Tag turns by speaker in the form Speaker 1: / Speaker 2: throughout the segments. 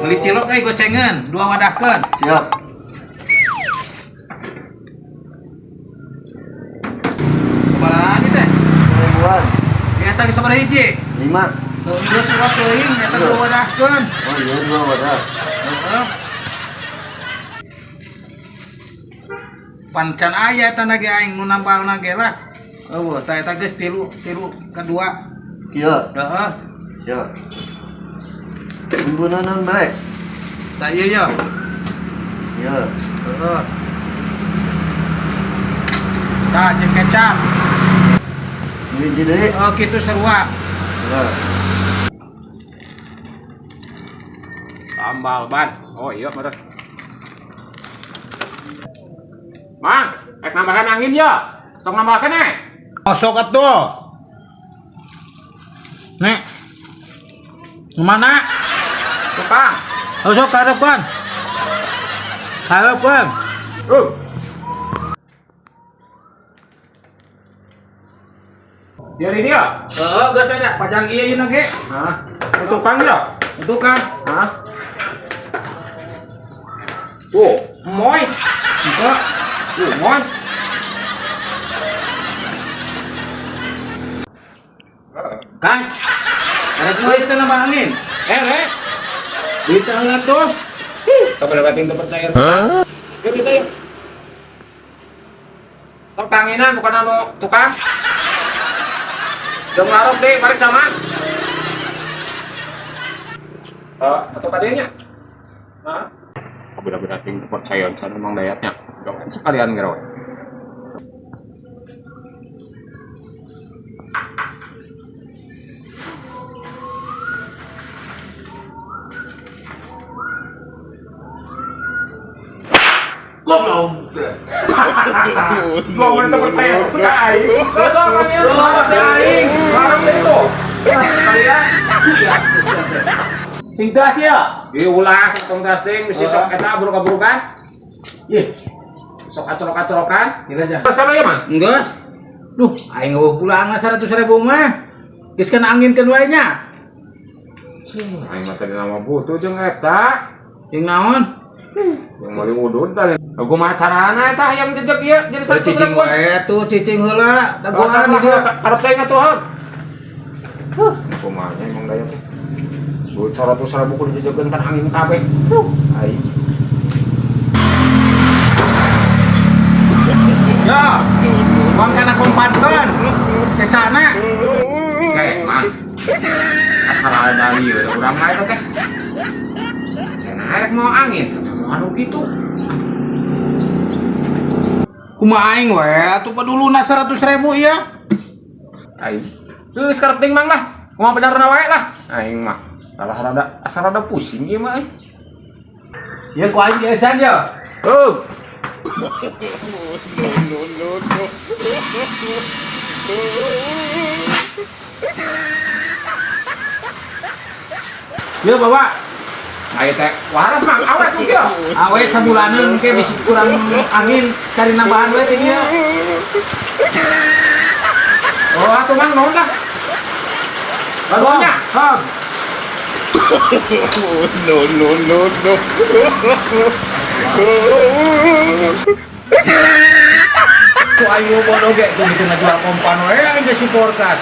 Speaker 1: Beli cilok gocengan, 2 wadahkeun.
Speaker 2: Siap.
Speaker 1: Kumaha ini teh?
Speaker 2: Ribuan.
Speaker 1: Eta geus sabaraha hiji?
Speaker 2: 5.
Speaker 1: Geus surat teuing eta 2 wadahkeun.
Speaker 2: Oh iya 2 wadah.
Speaker 1: Heeh. Pancan aya eta na ge aing nu nampalna ge lah. Eueuh, tah eta geus tilu kedua.
Speaker 2: Kieu.
Speaker 1: Heeh.
Speaker 2: Ya. Bumbunan naon bae?
Speaker 1: Tah ieu ya.
Speaker 2: Ya.
Speaker 1: Heeh. Tah jeung kecap.
Speaker 2: Hiji deui.
Speaker 1: Oh kitu sarua.
Speaker 2: Ya.
Speaker 3: Tambal ban. Oh iya bener. Mang, nambahan angin ya. Sok nambahkeun
Speaker 1: Sok atuh. Nek. Mana?
Speaker 3: Tukang.
Speaker 1: Sok karepan. Karepan.
Speaker 3: Jadi dia.
Speaker 1: Heeh, geus ada pajang ieu na ge.
Speaker 3: Hah? Tukang ya?
Speaker 1: Itu kan.
Speaker 3: Hah? Tuh, moy.
Speaker 1: Enggak.
Speaker 3: Tuh, moy.
Speaker 1: Kas. Karep moy itu nambah angin.
Speaker 3: Rek.
Speaker 1: Duit tangga tuh.
Speaker 3: Kabar batin terpercaya. Hah? Yuk kita yuk. Sok tanginan bukan anu tukang. Jom ngarep deh, mari sama. Atau kadenya. Hah? Kabar batin terpercaya sana memang dayatnya. Jangan sekalian ngerawat.
Speaker 2: Goblok.
Speaker 3: Gua mau terpercaya sekali. Besok kami aing. Barang itu. Kalian
Speaker 1: Sing das ya.
Speaker 3: ieu ulah tong testing mesti sok eta buruk-burukan.
Speaker 1: Ih,
Speaker 3: Sok acorok-acorokan.
Speaker 1: kira aja.
Speaker 3: Pas kana ya, Man?
Speaker 1: Enggeus. Duh, aing eueuh pulang 100.000 mah. Geus kana anginkeun wae nya.
Speaker 3: Aing mah tadi nama butuh jeung eta.
Speaker 1: Sing naon?
Speaker 3: Yang meuli udud tadi. Aku mah carana eta yang jejeg ieu jadi
Speaker 1: Cicing wae tuh cicing heula. Dagoan
Speaker 3: dia.
Speaker 1: dia.
Speaker 3: Harap teh ngatuhan. Kumaha emang daya teh. Duit 100.000 kudu dijejegeun kan angin kabeh. Ai.
Speaker 1: Ya. Uang kana kompadkeun. Sesana.
Speaker 3: Man. Asal ada ieu urang mah eta teh. Cenah rek mau angin, mau anu kitu.
Speaker 1: Kumaha aing we atuh paduluna 100.000 ya.
Speaker 3: Ai. Geus karepting mang lah. Kumaha benerna wae lah. Aing mah asal rada pusing ieu mah.
Speaker 1: Ya ku aing geesan ya.
Speaker 3: Oh.
Speaker 1: Ya bawa.
Speaker 3: Ayo teh waras mang awet tuh kieu.
Speaker 1: Awet sabulaneun ke bisi kurang angin cari nambahan we teh dia.
Speaker 3: Oh atuh mang naon dah. Badonya.
Speaker 1: Hah. Ku aing bodoh ge tuh bikin jual kompan we aing geus supportkan.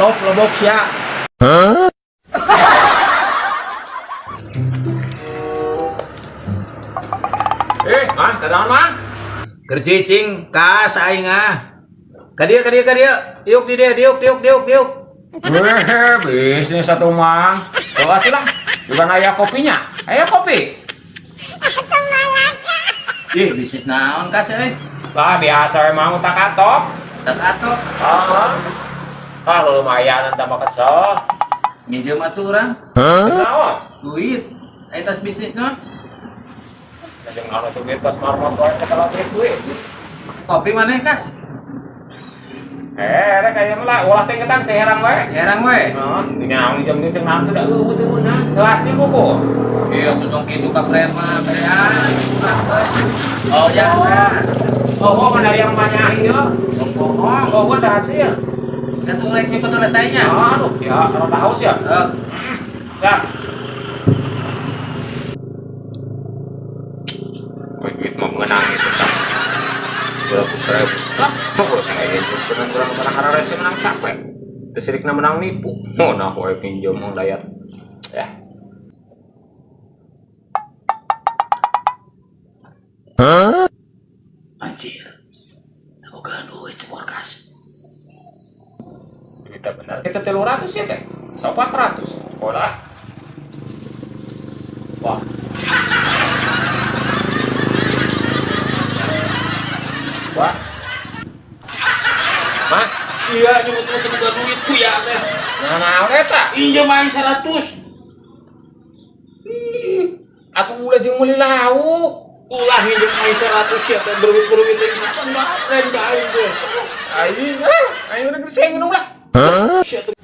Speaker 1: Top lobok sia.
Speaker 3: Man, tadaan man.
Speaker 1: Kercicing kas aing ah. Ka dieu. Diuk di dia, diuk.
Speaker 3: Weh, bisnis satu mang. Oh atuh lah. Bukan aya kopinya. Aya kopi.
Speaker 1: Ih, bisnis naon kas euy?
Speaker 3: Lah biasa emang utak atok.
Speaker 1: Tak atok.
Speaker 3: Ah, lumayan anta mah kesel.
Speaker 1: Nginjem atuh urang.
Speaker 3: Naon?
Speaker 1: Duit. Eta bisnisna.
Speaker 3: Jeung anu tuh duit pas marmot wae segala duit.
Speaker 1: Kopi maneh kas?
Speaker 3: Rek aya mah lah ulah teh ketang ceherang wae.
Speaker 1: Herang we.
Speaker 3: Naon? Nyaung jam teu cenah teh da eueuh teh meunah. Kelas sih buku.
Speaker 1: Iya tuh tong kitu ka brand mah berean. Oh ya.
Speaker 3: Oh, mana yang banyak ieu?
Speaker 1: Bohong.
Speaker 3: Oh, gua teh hasil.
Speaker 1: Atuh rek nyokot oleh tanya.
Speaker 3: Aduh, ya, rada haus ya.
Speaker 1: Heeh.
Speaker 3: Ya. kurang karena rese menang capek. Tersirik menang nipu. Oh nah, gue pinjam mau dayat. Ya.
Speaker 1: Anjir. Aku kan duit Sporkas.
Speaker 3: Kita benar. Kita 300 ya teh. 400. Sekolah. Wah. Wah. Mah,
Speaker 1: Sia nyebut-nyebut tenaga duitku ya teh.
Speaker 3: nah eta.
Speaker 1: Injam aing 100.
Speaker 3: Atuh ulah jeung meuli lauk.
Speaker 1: Ulah injam aing 100 ya teh berwit-berwit teh kapan lain ka aing teh.
Speaker 3: Aing udah gerseng lah.
Speaker 1: Sia teh.